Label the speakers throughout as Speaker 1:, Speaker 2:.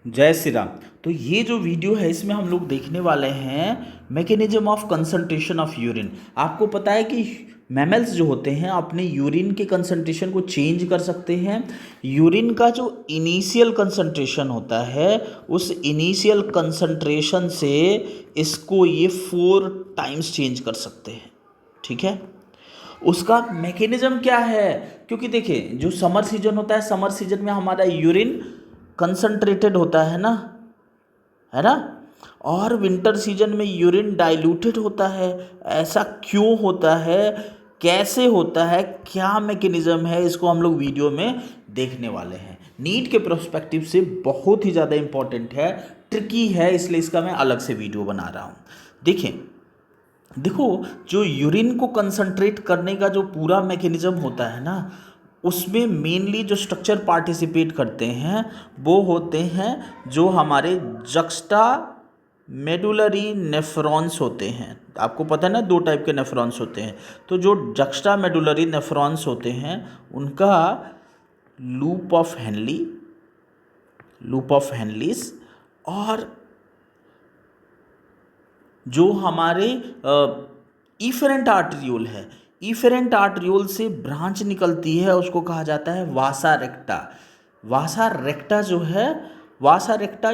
Speaker 1: जय श्री राम। तो ये जो वीडियो है इसमें हम लोग देखने वाले हैं mechanism of concentration of urine. आपको पता है कि मैमल्स जो होते हैं अपने यूरिन के कंसंट्रेशन को चेंज कर सकते हैं। यूरिन का जो इनिशियल कंसंट्रेशन होता है उस इनिशियल कंसंट्रेशन से इसको ये 4 टाइम्स चेंज कर सकते हैं। ठीक है, उसका मैकेनिज्म क्या है? क्योंकि देखिए जो समर सीजन होता है, समर सीजन में हमारा यूरिन कंसंट्रेटेड होता है ना, और विंटर सीजन में यूरिन डाइल्यूटेड होता है। ऐसा क्यों होता है, कैसे होता है, क्या मैकेनिज्म है, इसको हम लोग वीडियो में देखने वाले हैं। नीट के प्रोस्पेक्टिव से बहुत ही ज़्यादा इंपॉर्टेंट है, ट्रिकी है, इसलिए इसका मैं अलग से वीडियो बना रहा हूँ। देखो, जो यूरिन को कंसंट्रेट करने का जो पूरा मैकेनिज्म होता है ना, उसमें मेनली जो स्ट्रक्चर पार्टिसिपेट करते हैं वो होते हैं जो हमारे जक्स्टा मेडुलरी नेफ्रॉन्स होते हैं। आपको पता है ना, 2 टाइप के नेफ्रॉन्स होते हैं। तो जो जक्स्टा मेडुलरी नेफ्रॉन्स होते हैं उनका लूप ऑफ हेनलिस और जो हमारे इफेरेंट आर्टरियोल है, इफेरेंट आर्टरियोल से ब्रांच निकलती है, उसको कहा जाता है वासा रेक्टा। वासा रेक्टा जो है, vasa recta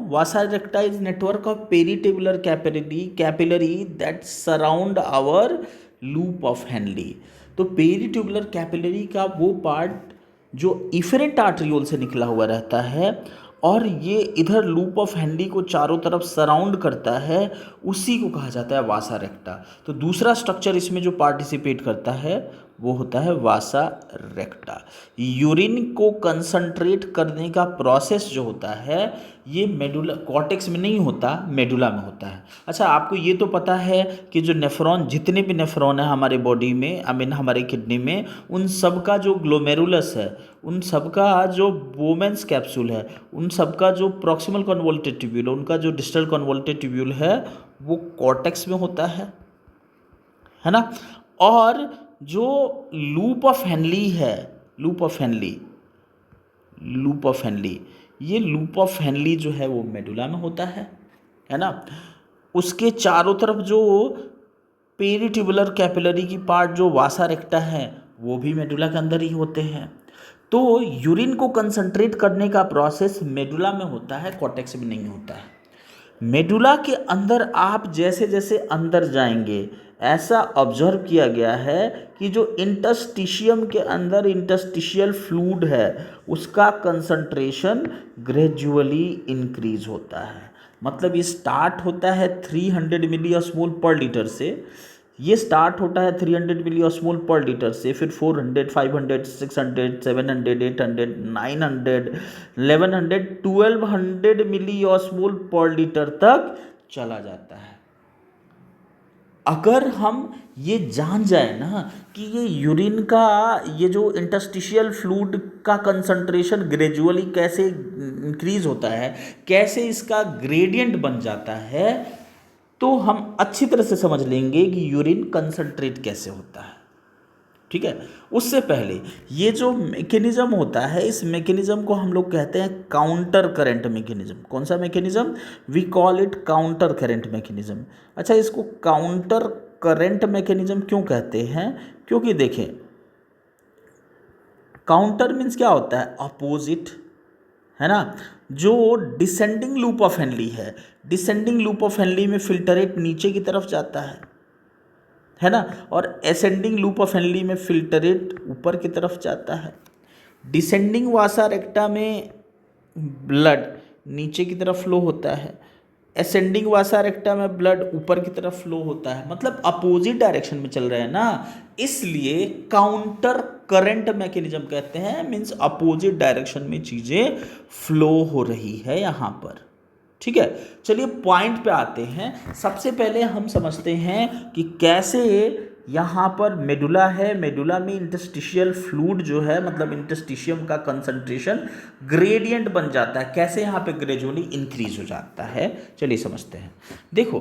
Speaker 1: vasa recta is network of peritubular capillary that surround our loop of Henle. तो पेरिटेबुलर कैपिलरी का वो पार्ट जो इफेरेंट आर्टरियोल से निकला हुआ रहता है और ये इधर लूप ऑफ हेनली को चारों तरफ सराउंड करता है, उसी को कहा जाता है वासा रेक्टा। तो दूसरा स्ट्रक्चर इसमें जो पार्टिसिपेट करता है वो होता है वासा रेक्टा। यूरिन को कंसंट्रेट करने का प्रोसेस जो होता है ये मेडुला कॉर्टेक्स में नहीं होता, मेडुला में होता है। अच्छा, आपको ये तो पता है कि जो नेफ्रॉन, जितने भी नेफ्रॉन है हमारे बॉडी में, हमारे किडनी में, उन सब का जो ग्लोमेरुलस है, उन सब का जो बोमेंस कैप्सूल है, उन सब का जो प्रॉक्सिमल कन्वोल्टेड ट्यूब्यूल है, उनका जो डिस्टल कन्वोल्टेड ट्यूब्यूल है वो कॉर्टेक्स में होता है ना। और जो लूप ऑफ हेनली है, लूप ऑफ हेनली, ये लूप ऑफ हेनली जो है वो मेडुला में होता है ना। उसके चारों तरफ जो पेरिट्यूबुलर कैपिलरी की पार्ट जो वासा रेक्टा है वो भी मेडुला के अंदर ही होते हैं। तो यूरिन को कंसंट्रेट करने का प्रोसेस मेडुला में होता है, कॉर्टेक्स में नहीं होता है। मेडुला के अंदर आप जैसे जैसे अंदर जाएंगे, ऐसा ऑब्जर्व किया गया है कि जो इंटस्टिशियम के अंदर इंटस्टिशियल फ्लूइड है उसका कंसंट्रेशन ग्रेजुअली इंक्रीज होता है। मतलब ये स्टार्ट होता है 300 मिली ऑस्मोल पर लीटर से, ये स्टार्ट होता है 300 मिली ऑस्मोल पर लीटर से, फिर 400, 500, 600, 700, 800, 900, 1100, 1200 मिली ऑस्मोल पर लीटर तक चला जाता है। अगर हम ये जान जाए ना कि ये यूरिन का, ये जो इंटस्टिशियल फ्लूइड का कंसंट्रेशन ग्रेजुअली कैसे इंक्रीज होता है, कैसे इसका ग्रेडियंट बन जाता है, तो हम अच्छी तरह से समझ लेंगे कि यूरिन कंसंट्रेट कैसे होता है। ठीक है, उससे पहले ये जो मैकेनिज्म होता है, इस मैकेनिज्म को हम लोग कहते हैं काउंटर करंट मैकेनिज्म। कौन सा mechanism? We call it counter current mechanism. अच्छा, इसको काउंटर करंट मैकेनिज्म क्यों कहते हैं? क्योंकि देखें, काउंटर मीन्स क्या होता है? अपोजिट, है ना। जो डिसेंडिंग लूप ऑफ हेनली है, डिसेंडिंग लूप ऑफ हेनली में फिल्टरेट नीचे की तरफ जाता है ना, और एसेंडिंग लूप ऑफ हेनली में फिल्टरेट ऊपर की तरफ जाता है। डिसेंडिंग वासा रेक्टा में ब्लड नीचे की तरफ फ्लो होता है, एसेंडिंग वासा रेक्टा में ब्लड ऊपर की तरफ फ्लो होता है। मतलब अपोजिट डायरेक्शन में चल रहे हैं ना, इसलिए काउंटर करंट मैकेनिज्म कहते हैं। मीन्स अपोजिट डायरेक्शन में चीजें फ्लो हो रही है यहाँ पर। ठीक है, चलिए पॉइंट पे आते हैं। सबसे पहले हम समझते हैं कि कैसे यहाँ पर मेडुला है, मेडुला में इंटस्टिशियल फ्लूइड जो है, मतलब इंटस्टिशियम का कंसंट्रेशन ग्रेडियंट बन जाता है, कैसे यहाँ पे ग्रेजुअली इंक्रीज हो जाता है। चलिए समझते हैं। देखो,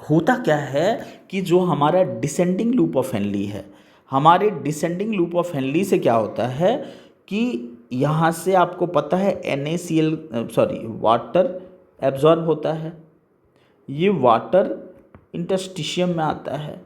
Speaker 1: होता क्या है कि जो हमारा डिसेंडिंग लूप ऑफ हेनली है, हमारे डिसेंडिंग लूप ऑफ हेनली से क्या होता है कि यहाँ से आपको पता है NaCl वाटर एब्जॉर्ब होता है, ये वाटर इंटरस्टिशियम में आता है।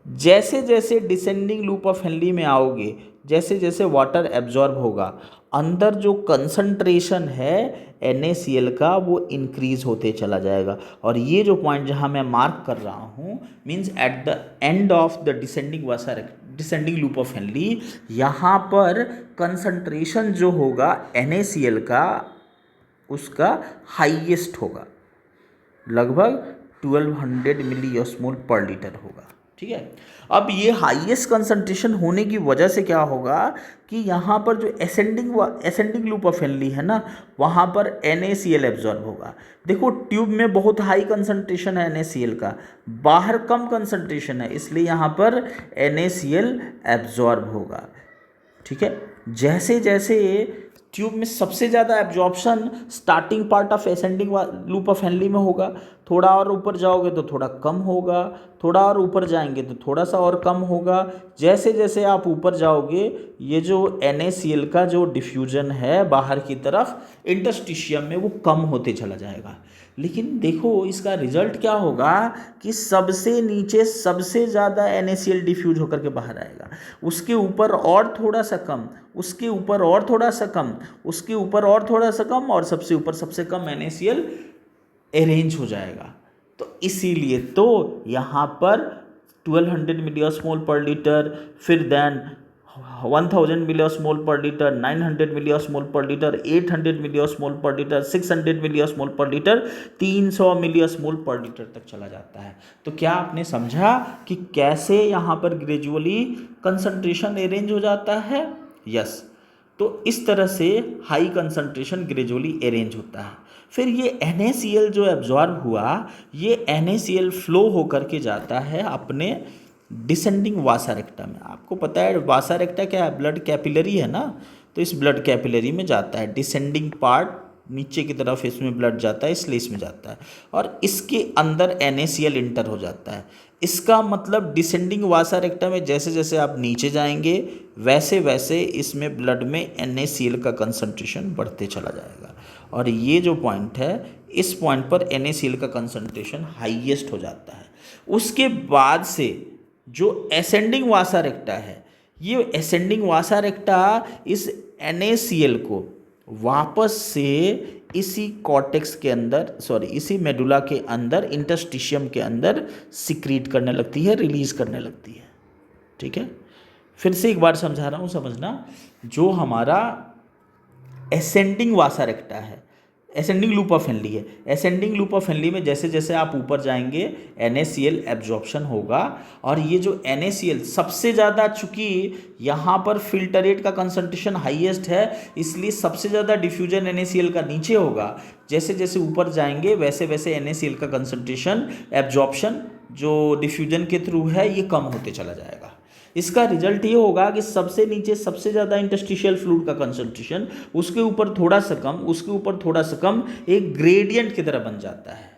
Speaker 1: जैसे जैसे डिसेंडिंग लूप ऑफ हेनली में आओगे, जैसे जैसे वाटर एब्जॉर्ब होगा, अंदर जो कंसंट्रेशन है NaCl का वो इंक्रीज होते चला जाएगा। और ये जो पॉइंट जहाँ मैं मार्क कर रहा हूँ means at the end of the descending loop of Henley, यहाँ पर कंसंट्रेशन जो होगा NaCl का उसका हाईएस्ट होगा, लगभग 1200 मिली ऑस्मोल पर लीटर होगा। ठीक है, अब ये हाईएस्ट कंसंट्रेशन होने की वजह से क्या होगा कि यहाँ पर जो एसेंडिंग लूप ऑफ हेनली है ना, वहाँ पर NaCl एब्जॉर्ब होगा। देखो ट्यूब में बहुत हाई कंसंट्रेशन है NaCl का, बाहर कम कंसंट्रेशन है, इसलिए यहाँ पर NaCl एब्जॉर्ब होगा। ठीक है, जैसे जैसे ट्यूब में सबसे ज़्यादा absorption starting part of ascending loop of Henley में होगा, थोड़ा और ऊपर जाओगे तो थोड़ा कम होगा, थोड़ा और ऊपर जाएंगे तो थोड़ा सा और कम होगा। जैसे जैसे आप ऊपर जाओगे ये जो NaCl का जो डिफ्यूजन है बाहर की तरफ इंटरस्टिशियम में वो कम होते चला जाएगा। लेकिन देखो इसका रिजल्ट क्या होगा कि सबसे नीचे सबसे ज़्यादा NaCl डिफ्यूज होकर के बाहर आएगा, उसके ऊपर और थोड़ा सा कम, उसके ऊपर और थोड़ा सा कम, उसके ऊपर और थोड़ा सा कम, और सबसे ऊपर सबसे कम NaCl अरेंज हो जाएगा। तो इसीलिए तो यहाँ पर 1200 मिलीऑस्मोल पर लीटर, फिर देन 1000 मिलीऑस्मोल पर लीटर, 900 मिलीऑस्मोल पर लीटर, 800 मिलीऑस्मोल पर लीटर, 600 मिलीऑस्मोल पर लीटर, 300 मिलीऑस्मोल पर लीटर तक चला जाता है। तो क्या आपने समझा कि कैसे यहाँ पर ग्रेजुअली कंसंट्रेशन अरेंज हो जाता है? यस, तो इस तरह से हाई कंसंट्रेशन ग्रेजुअली अरेंज होता है। फिर ये NaCl जो एब्जॉर्ब हुआ, ये NaCl फ्लो होकर के जाता है अपने डिसेंडिंग वासा रेक्टा में। आपको पता है वासा रेक्टा क्या है? ब्लड कैपिलरी है ना, तो इस ब्लड कैपिलरी में जाता है, डिसेंडिंग पार्ट नीचे की तरफ इसमें ब्लड जाता है इसलिए इसमें जाता है, और इसके अंदर NaCl इंटर हो जाता है। इसका मतलब डिसेंडिंग वासा रेक्टा में जैसे जैसे आप नीचे जाएंगे वैसे वैसे इसमें ब्लड में NaCl का कंसंट्रेशन बढ़ते चला जाएगा, और ये जो पॉइंट है इस पॉइंट पर NaCl का कंसंट्रेशन हाईएस्ट हो जाता है। उसके बाद से जो असेंडिंग वासा रेक्टा है, ये असेंडिंग वासा रेक्टा इस NaCl को वापस से इसी कॉर्टेक्स के अंदर इसी मेडुला के अंदर इंटरस्टिशियम के अंदर सिक्रीट करने लगती है, रिलीज करने लगती है। ठीक है, फिर से एक बार समझा रहा हूँ, समझना। जो हमारा असेंडिंग वासा रेक्टा है, असेंडिंग लूप ऑफ हेनली है, असेंडिंग लूप ऑफ हेनली में जैसे जैसे आप ऊपर जाएंगे NaCl एब्जॉर्प्शन होगा, और ये जो NaCl सबसे ज़्यादा, चूँकि यहाँ पर फिल्टरेट का कंसंट्रेशन हाईएस्ट है इसलिए सबसे ज़्यादा डिफ्यूजन NaCl का नीचे होगा। जैसे जैसे ऊपर जाएंगे वैसे वैसे NaCl का कंसंट्रेशन एब्जॉर्प्शन जो डिफ्यूजन के थ्रू है ये कम होते चला जाएगा। इसका रिजल्ट ये होगा कि सबसे नीचे सबसे ज़्यादा इंटरस्टिशियल फ्लूइड का कंसंट्रेशन, उसके ऊपर थोड़ा सा कम, उसके ऊपर थोड़ा सा कम, एक ग्रेडियंट की तरह बन जाता है।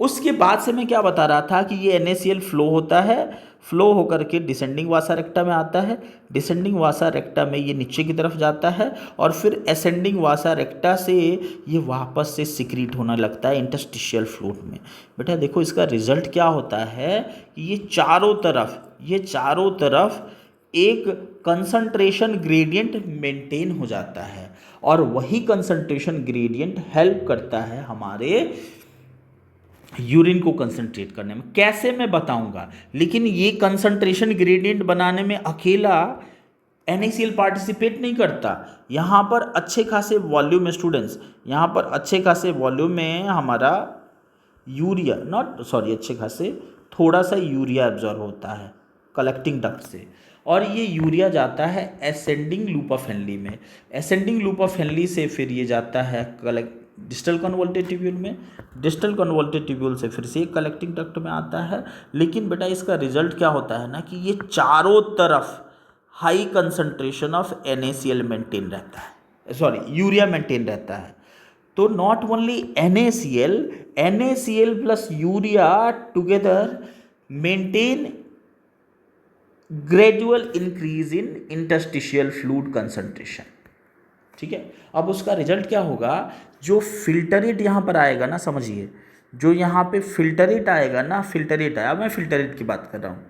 Speaker 1: उसके बाद से मैं क्या बता रहा था कि ये NaCl फ्लो होता है, फ्लो होकर के डिसेंडिंग वासा रेक्टा में आता है, डिसेंडिंग वासा रेक्टा में ये नीचे की तरफ जाता है, और फिर असेंडिंग वासा रेक्टा से ये वापस से सिक्रीट होने लगता है इंटरस्टिशियल फ्लूइड में। बेटा देखो इसका रिजल्ट क्या होता है कि ये चारों तरफ एक कंसंट्रेशन ग्रेडियंट मेंटेन हो जाता है, और वही कंसंट्रेशन ग्रेडियंट हेल्प करता है हमारे यूरिन को कंसंट्रेट करने में। कैसे मैं बताऊंगा, लेकिन ये कंसंट्रेशन ग्रेडियंट बनाने में अकेला NaCl पार्टिसिपेट नहीं करता। यहाँ पर अच्छे खासे वॉल्यूम में स्टूडेंट्स, यहाँ पर अच्छे खासे वॉल्यूम में हमारा यूरिया अच्छे खासे थोड़ा सा यूरिया एब्जॉर्ब होता है कलेक्टिंग डक्ट से, और ये यूरिया जाता है असेंडिंग लूप ऑफ हेनली में। असेंडिंग लूप ऑफ हेनली से फिर ये जाता है डिस्टल कन्वोल्टेड ट्यूब्यूल में, डिस्टल कन्वोल्टेड ट्यूब्यूल से फिर से कलेक्टिंग डक्ट में आता है। लेकिन बेटा इसका रिजल्ट क्या होता है ना कि ये चारों तरफ high concentration of NaCl maintain रहता है, यूरिया मेंटेन रहता है। तो not only NaCl plus urea together maintain gradual increase in interstitial fluid concentration. ठीक है। अब उसका रिजल्ट क्या होगा, जो फिल्टरेट यहाँ पर आएगा ना, समझिए, जो यहाँ पे फिल्टरेट आएगा ना, फिल्टरेट आया, मैं फिल्टरेट की बात कर रहा हूँ,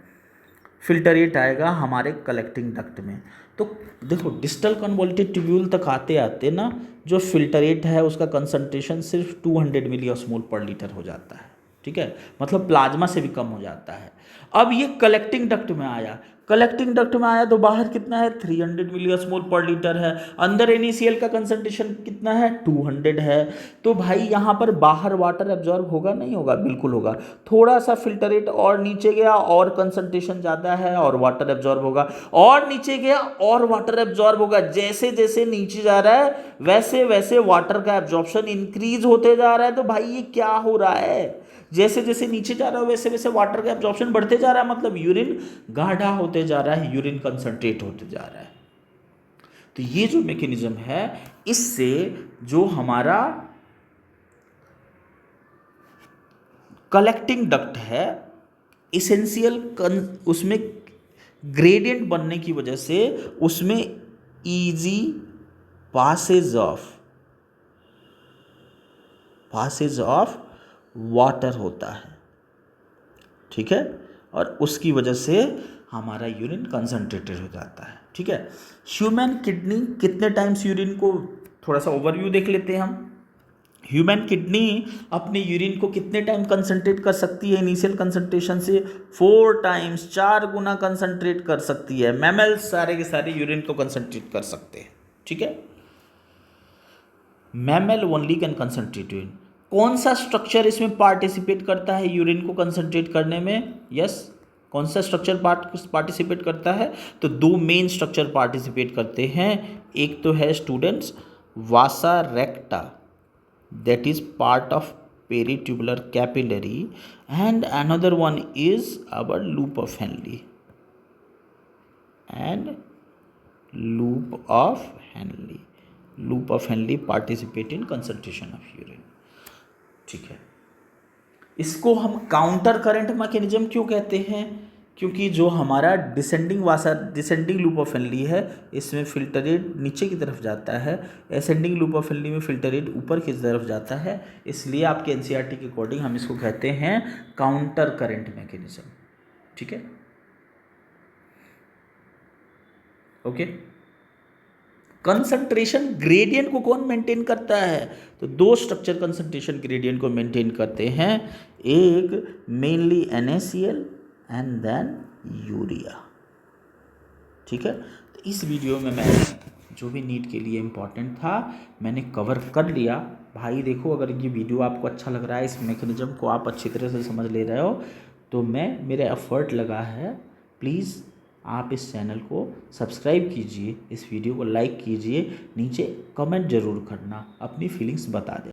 Speaker 1: फिल्टरेट आएगा हमारे कलेक्टिंग डक्ट में। तो देखो डिस्टल कन्वोल्यूटेड ट्यूब्यूल तक आते आते ना, जो फिल्टरेट है उसका कंसंट्रेशन सिर्फ 200 मिली ऑस्मोल पर लीटर हो जाता है, ठीक है, मतलब प्लाज्मा से भी कम हो जाता है। अब ये कलेक्टिंग डक्ट में आया, कलेक्टिंग डक्ट में आया तो बाहर कितना है, 300 मिली ऑस्मोल पर लीटर है, अंदर NaCl का कंसंट्रेशन कितना है, 200 है। तो भाई यहाँ पर बाहर वाटर एब्जॉर्ब होगा नहीं होगा, बिल्कुल होगा। थोड़ा सा फिल्टरेट और नीचे गया और कंसंट्रेशन ज़्यादा है और वाटर एब्जॉर्ब होगा, और नीचे गया और वाटर एब्जॉर्ब होगा। जैसे जैसे नीचे जा रहा है वैसे वैसे वाटर का एब्जॉर्प्शन इंक्रीज होते जा रहा है। तो भाई ये क्या हो रहा है, जैसे जैसे नीचे जा रहा है वैसे वैसे वाटर का एब्जॉर्प्शन बढ़ते जा रहा है, मतलब यूरिन गाढ़ा होते जा रहा है, यूरिन कंसंट्रेट होते जा रहा है। तो ये जो मैकेनिज्म है, इससे जो हमारा कलेक्टिंग डक्ट है इसेंशियल उसमें ग्रेडियंट बनने की वजह से उसमें इजी पासेज ऑफ वाटर होता है, ठीक है, और उसकी वजह से हमारा यूरिन कंसंट्रेटेड हो जाता है, ठीक है। ह्यूमन किडनी कितने टाइम्स यूरिन को, थोड़ा सा ओवरव्यू देख लेते हैं हम। ह्यूमन किडनी अपने यूरिन को कितने टाइम कंसंट्रेट कर सकती है, इनिशियल कंसंट्रेशन से 4 टाइम्स, 4 गुना कंसंट्रेट कर सकती है। मैमल्स सारे के सारे यूरिन को कंसंट्रेट कर सकते हैं, ठीक है। Mammal only can concentrate urine. कौन सा स्ट्रक्चर इसमें पार्टिसिपेट करता है यूरिन को कंसंट्रेट करने में, यस, कौन सा स्ट्रक्चर पार्टिसिपेट करता है, तो 2 मेन स्ट्रक्चर पार्टिसिपेट करते हैं। एक तो है students Vasa रेक्टा, that is part of peritubular capillary, and another one is our loop of Henle participate in concentration of urine, ठीक है। इसको हम काउंटर करंट मैकेनिज्म क्यों कहते हैं, क्योंकि जो हमारा डिसेंडिंग लूप ऑफ हेनली है, इसमें फिल्टरेट नीचे की तरफ जाता है, एसेंडिंग लूप ऑफ हेनली में फिल्टरेट ऊपर की तरफ जाता है, इसलिए आपके NCERT के अकॉर्डिंग हम इसको कहते हैं काउंटर करंट मैकेनिज्म, ठीक है, ओके। कंसंट्रेशन ग्रेडियंट को कौन मेंटेन करता है, तो 2 स्ट्रक्चर कंसंट्रेशन ग्रेडियंट को मेंटेन करते हैं, एक mainly NaCl and then urea, ठीक है। तो इस वीडियो में मैं जो भी नीट के लिए इम्पोर्टेंट था मैंने कवर कर लिया। भाई देखो, अगर ये वीडियो आपको अच्छा लग रहा है, इस मैकेनिज्म को आप अच्छी तरह से समझ ले रहे हो, तो मेरा एफर्ट लगा है, प्लीज़ आप इस चैनल को सब्सक्राइब कीजिए, इस वीडियो को लाइक कीजिए, नीचे कमेंट ज़रूर करना, अपनी फीलिंग्स बता दें।